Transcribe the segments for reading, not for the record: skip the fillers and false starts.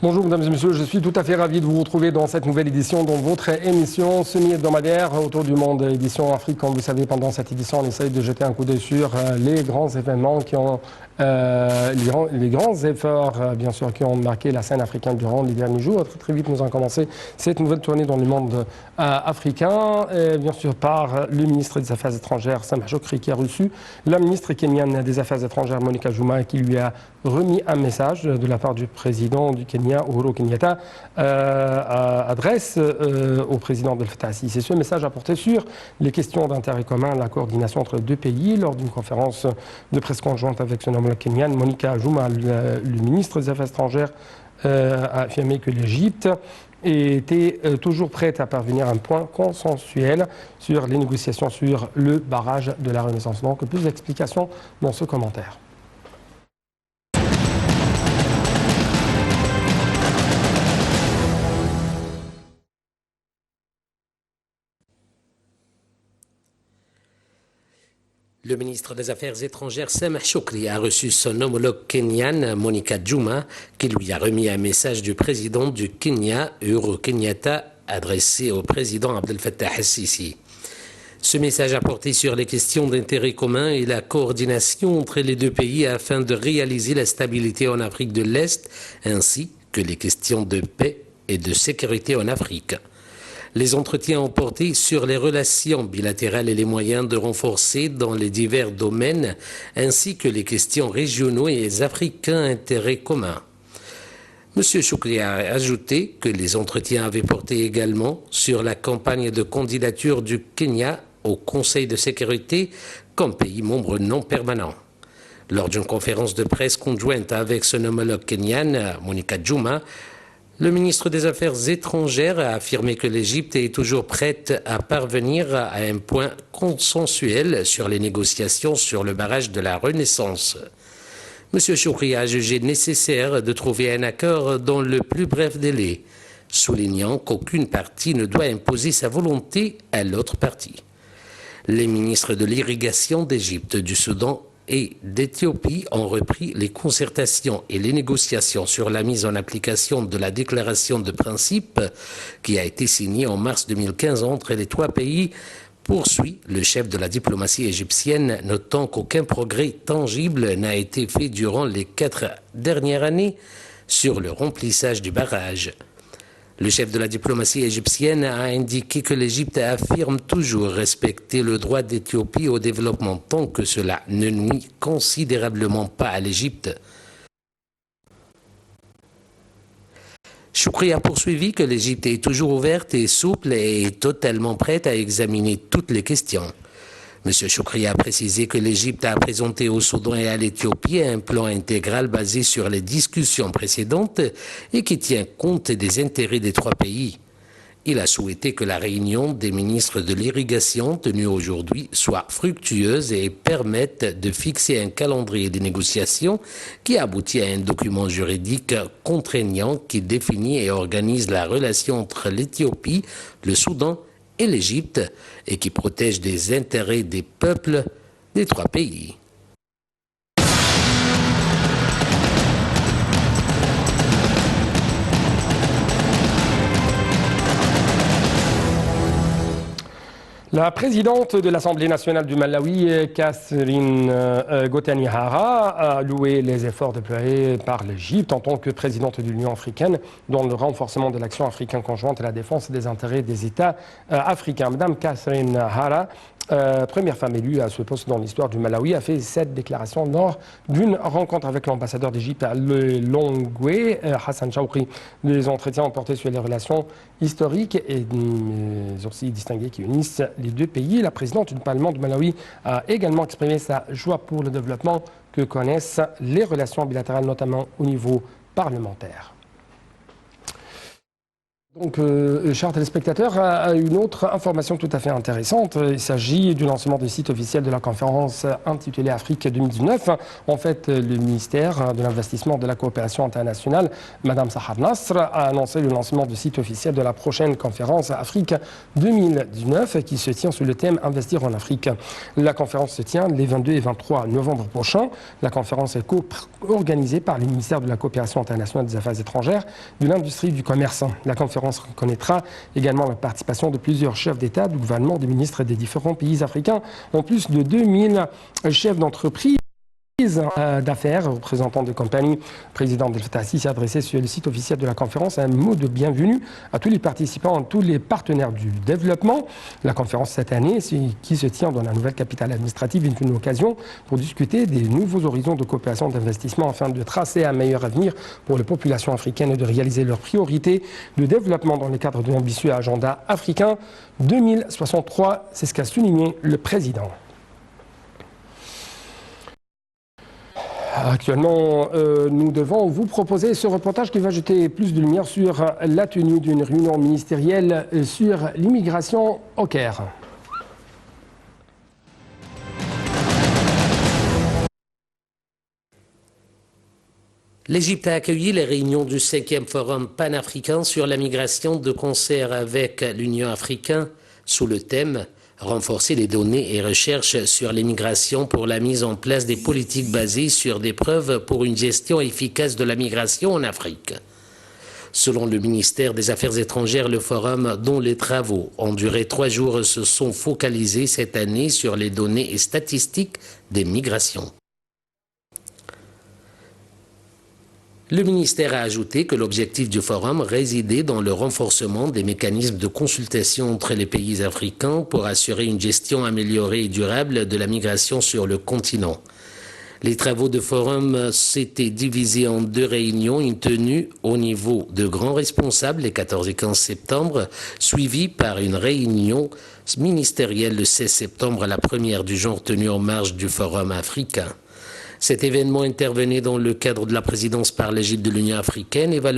Bonjour mesdames et messieurs, je suis tout à fait ravi de vous retrouver dans cette nouvelle édition dans votre émission semi-hebdomadaire Autour du monde, édition Afrique. Comme vous savez, pendant cette édition, on essaye de jeter un coup d'œil sur les grands événements qui ont les grands efforts, bien sûr, qui ont marqué la scène africaine durant les derniers jours. Très, très vite, nous avons commencé cette nouvelle tournée dans le monde africain, bien sûr, par le ministre des Affaires étrangères, Sameh Shoukry, qui a reçu la ministre kenyane des Affaires étrangères, Monica Juma, qui lui a remis un message de la part du président du Kenya, Uhuru Kenyatta, adresse au président Abdel Fattah al-Sisi. Ce message a porté sur les questions d'intérêt commun, la coordination entre les deux pays, lors d'une conférence de presse conjointe avec son homologue kenyan. Monica Juma, le ministre des Affaires étrangères, a affirmé que l'Égypte était toujours prête à parvenir à un point consensuel sur les négociations sur le barrage de la Renaissance. Donc, plus d'explications dans ce commentaire. Le ministre des Affaires étrangères, Sameh Shoukry, a reçu son homologue kenyan, Monica Juma, qui lui a remis un message du président du Kenya, Uhuru Kenyatta, adressé au président Abdel Fattah al-Sisi. Ce message a porté sur les questions d'intérêt commun et la coordination entre les deux pays afin de réaliser la stabilité en Afrique de l'Est, ainsi que les questions de paix et de sécurité en Afrique. Les entretiens ont porté sur les relations bilatérales et les moyens de renforcer dans les divers domaines, ainsi que les questions régionaux et les africains intérêts communs. M. Shoukry a ajouté que les entretiens avaient porté également sur la campagne de candidature du Kenya au Conseil de sécurité comme pays membre non permanent. Lors d'une conférence de presse conjointe avec son homologue kenyan, Monica Juma, le ministre des Affaires étrangères a affirmé que l'Égypte est toujours prête à parvenir à un point consensuel sur les négociations sur le barrage de la Renaissance. M. Shoukry a jugé nécessaire de trouver un accord dans le plus bref délai, soulignant qu'aucune partie ne doit imposer sa volonté à l'autre partie. Les ministres de l'irrigation d'Égypte, du Soudan et d'Éthiopie ont repris les concertations et les négociations sur la mise en application de la déclaration de principe qui a été signée en mars 2015 entre les trois pays, poursuit le chef de la diplomatie égyptienne, notant qu'aucun progrès tangible n'a été fait durant les 4 dernières années sur le remplissage du barrage. Le chef de la diplomatie égyptienne a indiqué que l'Égypte affirme toujours respecter le droit d'Éthiopie au développement tant que cela ne nuit considérablement pas à l'Égypte. Shoukry a poursuivi que l'Égypte est toujours ouverte et souple et totalement prête à examiner toutes les questions. M. Shoukry a précisé que l'Égypte a présenté au Soudan et à l'Éthiopie un plan intégral basé sur les discussions précédentes et qui tient compte des intérêts des trois pays. Il a souhaité que la réunion des ministres de l'irrigation tenue aujourd'hui soit fructueuse et permette de fixer un calendrier de négociations qui aboutit à un document juridique contraignant qui définit et organise la relation entre l'Éthiopie, le Soudan et l'Égypte et qui protège les intérêts des peuples des trois pays. La présidente de l'Assemblée nationale du Malawi, Catherine Gotani-Hara, a loué les efforts déployés par l'Égypte en tant que présidente de l'Union africaine dans le renforcement de l'action africaine conjointe et la défense des intérêts des États africains. Madame Catherine Hara, première femme élue à ce poste dans l'histoire du Malawi, a fait cette déclaration lors d'une rencontre avec l'ambassadeur d'Égypte à Lilongwe, Hassan Chaoukri. Les entretiens ont porté sur les relations historiques et aussi distinguées qui unissent les deux pays. La présidente du Parlement du Malawi a également exprimé sa joie pour le développement que connaissent les relations bilatérales, notamment au niveau parlementaire. Donc, chers téléspectateurs, une autre information tout à fait intéressante. Il s'agit du lancement du site officiel de la conférence intitulée Afrique 2019. En fait, le ministère de l'Investissement et de la Coopération internationale, Madame Sahar Nasr, a annoncé le lancement du site officiel de la prochaine conférence Afrique 2019 qui se tient sous le thème Investir en Afrique. La conférence se tient les 22 et 23 novembre prochains. La conférence est co-organisée par le ministère de la Coopération internationale des Affaires étrangères, de l'Industrie et du Commerce. La conférence reconnaîtra également la participation de plusieurs chefs d'État, du gouvernement, des ministres des différents pays africains, en plus de 2000 chefs d'entreprise d'affaires, représentants de compagnies. Le président Abdel Fattah al-Sisi a adressé sur le site officiel de la conférence un mot de bienvenue à tous les participants, à tous les partenaires du développement. La conférence cette année, qui se tient dans la nouvelle capitale administrative, est une occasion pour discuter des nouveaux horizons de coopération et d'investissement afin de tracer un meilleur avenir pour les populations africaines et de réaliser leurs priorités de développement dans le cadre de l'ambitieux agenda africain 2063. C'est ce qu'a souligné le président. Actuellement, nous devons vous proposer ce reportage qui va jeter plus de lumière sur la tenue d'une réunion ministérielle sur l'immigration au Caire. L'Égypte a accueilli les réunions du 5e Forum panafricain sur la migration de concert avec l'Union africaine sous le thème « Renforcer les données et recherches sur l'immigration pour la mise en place des politiques basées sur des preuves pour une gestion efficace de la migration en Afrique ». Selon le ministère des Affaires étrangères, le forum, dont les travaux ont duré 3 jours, se sont focalisés cette année sur les données et statistiques des migrations. Le ministère a ajouté que l'objectif du forum résidait dans le renforcement des mécanismes de consultation entre les pays africains pour assurer une gestion améliorée et durable de la migration sur le continent. Les travaux du forum s'étaient divisés en 2 réunions, une tenue au niveau de grands responsables les 14 et 15 septembre, suivie par une réunion ministérielle le 16 septembre, la première du genre tenue en marge du forum africain. Cet événement intervenait dans le cadre de la présidence par l'Égypte de l'Union africaine et va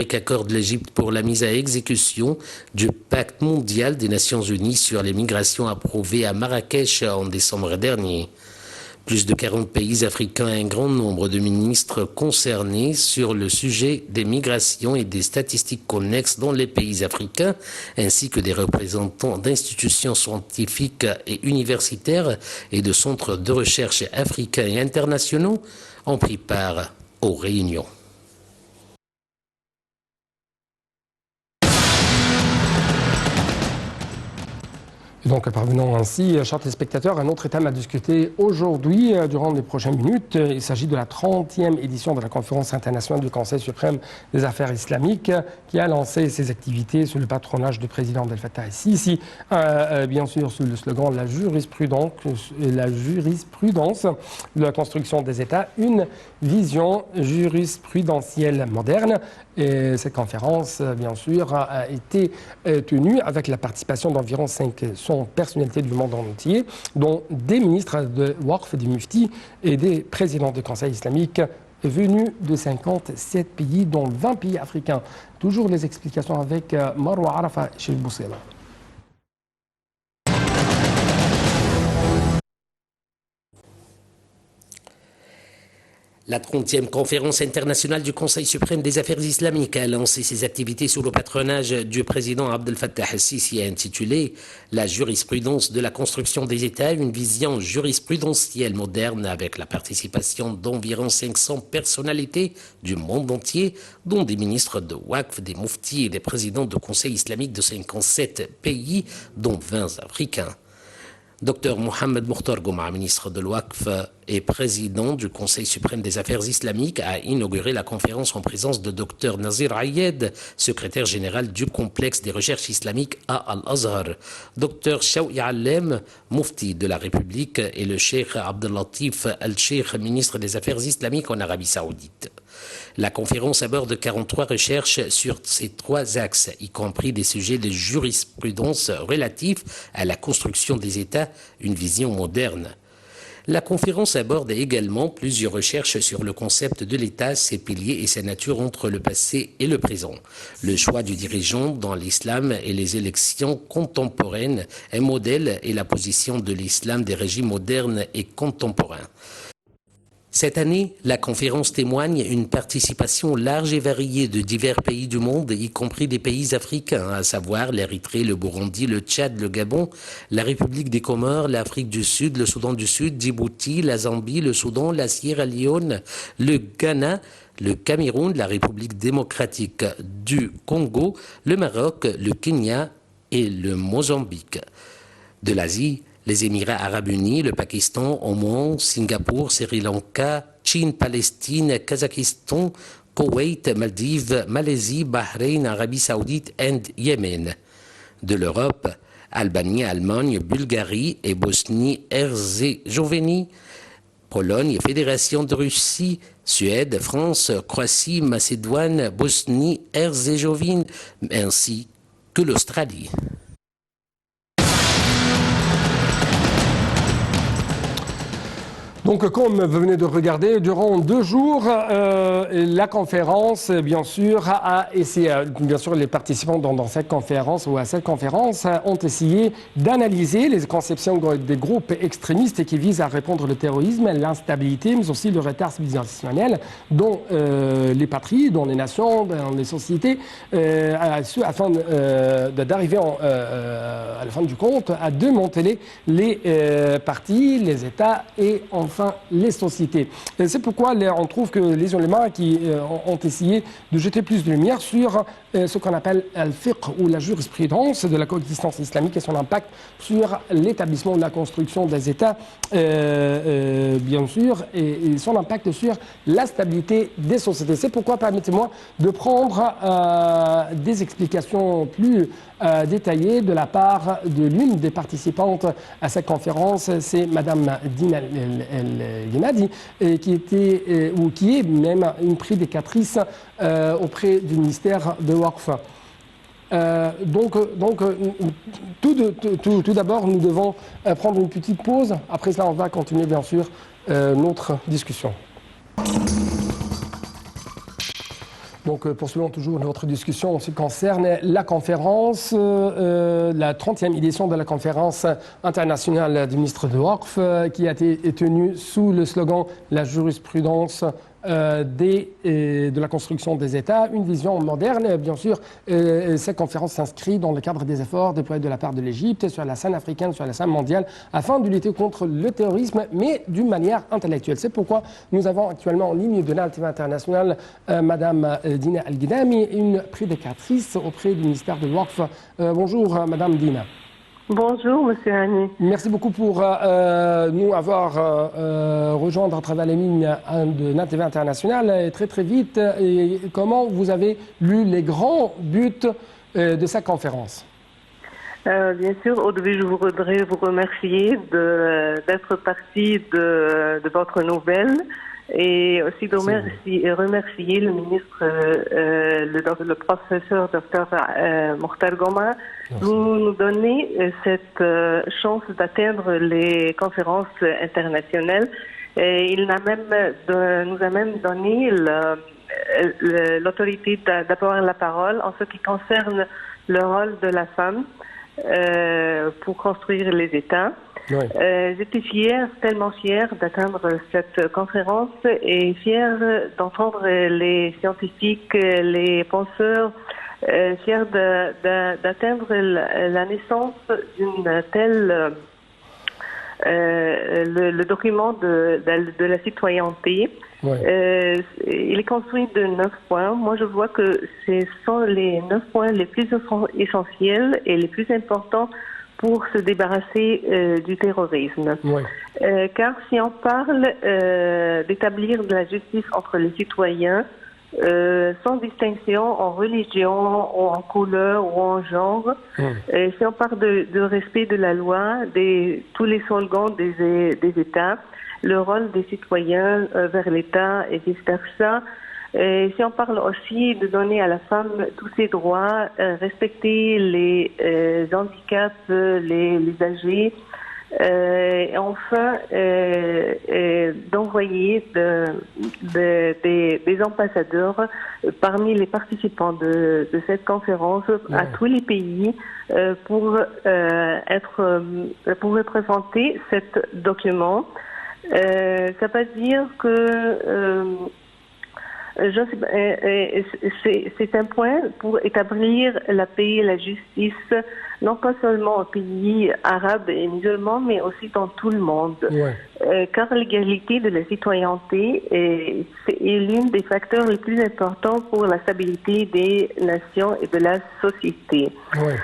qu'accorde l'Égypte pour la mise à exécution du pacte mondial des Nations Unies sur les migrations approuvé à Marrakech en décembre dernier. Plus de 40 pays africains et un grand nombre de ministres concernés sur le sujet des migrations et des statistiques connexes dans les pays africains, ainsi que des représentants d'institutions scientifiques et universitaires et de centres de recherche africains et internationaux ont pris part aux réunions. Et donc, parvenons ainsi, chers téléspectateurs, à un autre thème à discuter aujourd'hui, durant les prochaines minutes. Il s'agit de la 30e édition de la conférence internationale du Conseil suprême des affaires islamiques, qui a lancé ses activités sous le patronage du président Abdel Fattah al-Sisi, bien sûr sous le slogan la jurisprudence de la construction des États, une vision jurisprudentielle moderne. Et cette conférence, bien sûr, a été tenue avec la participation d'environ 500 personnalités du monde entier, dont des ministres de Waqf, des muftis et des présidents du Conseil islamique venus de 57 pays, dont 20 pays africains. Toujours les explications avec Marwa Arafa chez Boussela. La 30e conférence internationale du Conseil suprême des affaires islamiques a lancé ses activités sous le patronage du président Abdel Fattah al-Sisi, intitulé « La jurisprudence de la construction des États, une vision jurisprudentielle moderne » avec la participation d'environ 500 personnalités du monde entier, dont des ministres de Waqf, des muftis et des présidents de conseils islamiques de 57 pays, dont 20 africains. Dr Mohamed Mokhtar Gouma, ministre de l'Waqf et président du Conseil suprême des affaires islamiques, a inauguré la conférence en présence de Dr Nazir Ayed, secrétaire général du complexe des recherches islamiques à Al-Azhar, Dr Shawi Allem, mufti de la République, et le cheikh Abdellatif Al-Cheikh, ministre des affaires islamiques en Arabie Saoudite. La conférence aborde 43 recherches sur ces 3 axes, y compris des sujets de jurisprudence relatifs à la construction des États, une vision moderne. La conférence aborde également plusieurs recherches sur le concept de l'État, ses piliers et sa nature entre le passé et le présent. Le choix du dirigeant dans l'islam et les élections contemporaines, un modèle et la position de l'islam des régimes modernes et contemporains. Cette année, la conférence témoigne une participation large et variée de divers pays du monde, y compris des pays africains, à savoir l'Érythrée, le Burundi, le Tchad, le Gabon, la République des Comores, l'Afrique du Sud, le Soudan du Sud, Djibouti, la Zambie, le Soudan, la Sierra Leone, le Ghana, le Cameroun, la République démocratique du Congo, le Maroc, le Kenya et le Mozambique. De l'Asie, les Émirats arabes unis, le Pakistan, Oman, Singapour, Sri Lanka, Chine, Palestine, Kazakhstan, Koweït, Maldives, Malaisie, Bahreïn, Arabie Saoudite, Inde, Yémen. De l'Europe, Albanie, Allemagne, Bulgarie et Bosnie-Herzégovine, Pologne, Fédération de Russie, Suède, France, Croatie, Macédoine, Bosnie-Herzégovine, ainsi que l'Australie. Donc, comme vous venez de regarder, durant 2 jours, la conférence, bien sûr, bien sûr, les participants dans cette conférence ou à cette conférence ont essayé d'analyser les conceptions des groupes extrémistes qui visent à répondre au terrorisme, l'instabilité, mais aussi le retard civilisationnel dont les patries, dont les nations, dans les sociétés, afin d'arriver à la fin du compte à démanteler les partis, les États et enfin les sociétés. C'est pourquoi on trouve que les ulémas qui ont essayé de jeter plus de lumière sur ce qu'on appelle al-fiqh ou la jurisprudence de la coexistence islamique et son impact sur l'établissement de la construction des États, bien sûr, et son impact sur la stabilité des sociétés. C'est pourquoi permettez-moi de prendre des explications plus détaillée de la part de l'une des participantes à cette conférence, c'est Madame Dina El-Yenadi, qui est même une prédicatrice auprès du ministère de Waqf. Tout d'abord, nous devons prendre une petite pause. Après cela, on va continuer, bien sûr, notre discussion. Donc, poursuivons toujours notre discussion en ce qui concerne la conférence, la 30e édition de la conférence internationale du ministre de Waqf, qui a été tenue sous le slogan « La jurisprudence de la construction des États, une vision moderne ». Bien sûr, cette conférence s'inscrit dans le cadre des efforts déployés de la part de l'Égypte sur la scène africaine, sur la scène mondiale, afin de lutter contre le terrorisme, mais d'une manière intellectuelle. C'est pourquoi nous avons actuellement en ligne de l'Altiva internationale Madame Dina El-Ghidami, une prédicatrice auprès du ministère de Waqf. Bonjour Madame Dina. Bonjour, Monsieur Hani. Merci beaucoup pour nous avoir rejoint à travers les lignes de l'Altiva internationale. Et très très vite, et comment vous avez lu les grands buts de cette conférence? Bien sûr, au début, je voudrais vous remercier d'être partie de votre nouvelle et aussi de remercier le ministre, le professeur Dr Mokhtar Gouma, nous donner cette chance d'atteindre les conférences internationales. Et il nous a même donné l'autorité d'avoir la parole en ce qui concerne le rôle de la femme pour construire les États. Oui. J'étais fière, tellement fière d'atteindre cette conférence et fière d'entendre les scientifiques, les penseurs, fière d'atteindre la naissance d'une telle le document de la citoyenneté. Oui. Il est construit de 9 points. Moi, je vois que ce sont les 9 points les plus essentiels et les plus importants pour se débarrasser du terrorisme. Oui. Car si on parle d'établir de la justice entre les citoyens, sans distinction en religion, ou en couleur ou en genre, si on parle de respect de la loi, tous les slogans des États, le rôle des citoyens vers l'État et vice-versa. Et si on parle aussi de donner à la femme tous ses droits, respecter les handicaps, les âgés, Et enfin, d'envoyer des ambassadeurs parmi les participants de cette conférence à tous les pays pour représenter cet document. Ça veut dire que c'est un point pour établir la paix et la justice, non pas seulement aux pays arabes et musulmans, mais aussi dans tout le monde. Ouais. Car l'égalité de la citoyenneté est l'un des facteurs les plus importants pour la stabilité des nations et de la société. Ouais.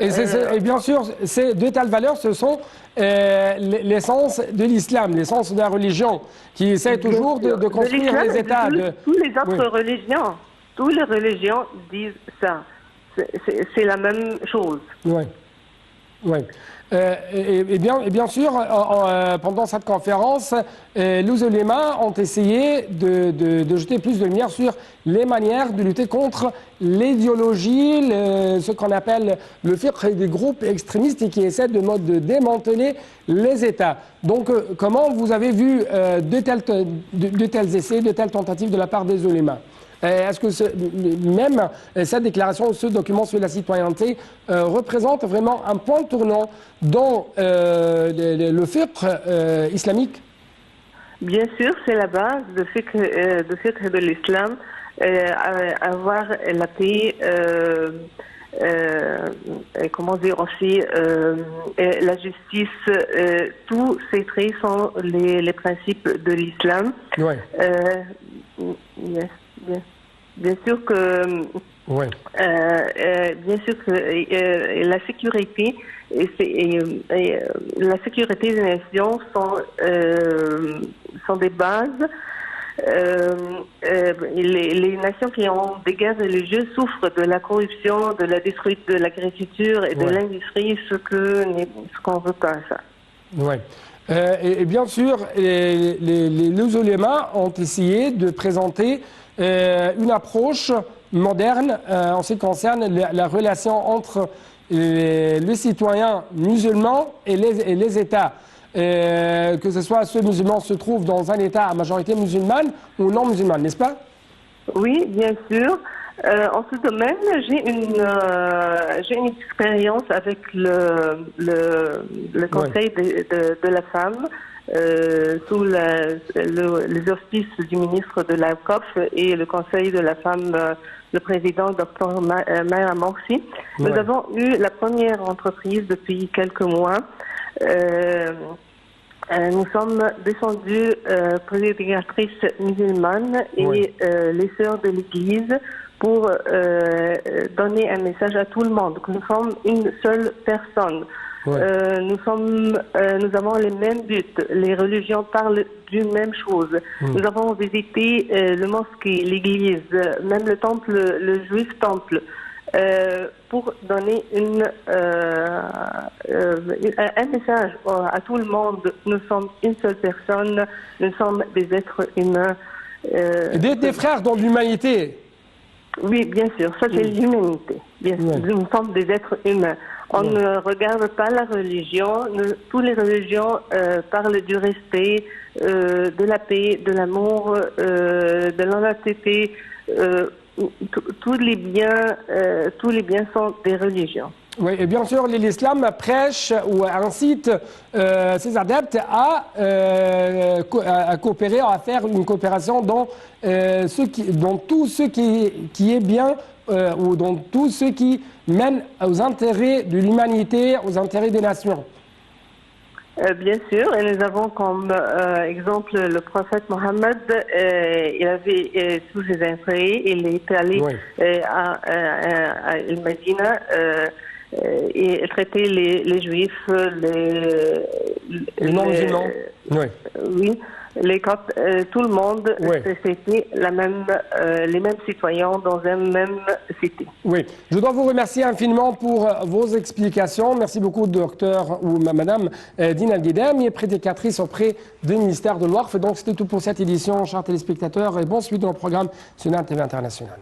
Et bien sûr, ces deux telles valeurs, ce sont l'essence de l'islam, l'essence de la religion, qui essaie toujours de construire les États. Tous les autres religions, toutes les religions disent ça. C'est la même chose. Oui. Ouais. Et bien sûr, pendant cette conférence, les ulémas ont essayé de jeter plus de lumière sur les manières de lutter contre l'idéologie, ce qu'on appelle le fiqh des groupes extrémistes et qui essaient de démanteler les États. Donc, comment vous avez vu de tels essais, de telles tentatives de la part des ulémas ? Est-ce que même cette déclaration, ce document sur la citoyenneté représente vraiment un point tournant dans le fiqh islamique? Bien sûr, c'est la base du fiqh de l'islam, avoir la paix, comment dire aussi, la justice, tous ces traits sont les principes de l'islam. Ouais. Yes. Bien sûr que, ouais. Bien sûr que la sécurité la sécurité des nations sont des bases. Les nations qui ont des guerres religieuses souffrent de la corruption, de la destruction de l'agriculture et de l'industrie, ce qu'on veut pas ça. Ouais. Et bien sûr, les ulémas ont essayé de présenter une approche moderne en ce qui concerne la relation entre les citoyens musulmans et les États. Que ce soit ceux musulmans se trouvent dans un État à majorité musulmane ou non musulmane, n'est-ce pas? Oui, bien sûr. En ce domaine, j'ai une expérience avec le Conseil de la femme sous les auspices du ministre de la COF et le Conseil de la femme, le président Dr Maya Morsi. Nous avons eu la première entreprise depuis quelques mois. Nous sommes descendus prédicatrices musulmanes et les sœurs de l'Église pour donner un message à tout le monde, que nous sommes une seule personne. Nous avons les mêmes buts, les religions parlent d'une même chose. Nous avons visité le mosquée, l'église, même le temple, le juif temple, pour donner un message à tout le monde. Nous sommes une seule personne, nous sommes des êtres humains. Des frères dans l'humanité. Oui, bien sûr, ça c'est l'humanité. Bien sûr. Nous sommes des êtres humains. On ne regarde pas la religion. Toutes les religions parlent du respect, de la paix, de l'amour, de l'honnêteté. Tous les biens sont des religions. Oui, et bien sûr, l'islam prêche ou incite ses adeptes à coopérer, à faire une coopération dans tout ce qui est bien ou dans tout ce qui mène aux intérêts de l'humanité, aux intérêts des nations. Bien sûr, et nous avons comme exemple le prophète Mohammed. Il avait tous ses intérêts, il est allé à Medina et traiter les juifs, les non-musulmans. Oui, tout le monde, c'était les mêmes citoyens dans une même cité. Oui, je dois vous remercier infiniment pour vos explications. Merci beaucoup, docteur ou madame Dina Guidem, prédicatrice auprès du ministère de l'Ouarf. Donc, c'était tout pour cette édition, chers téléspectateurs, et bonne suite dans le programme Sunna TV International.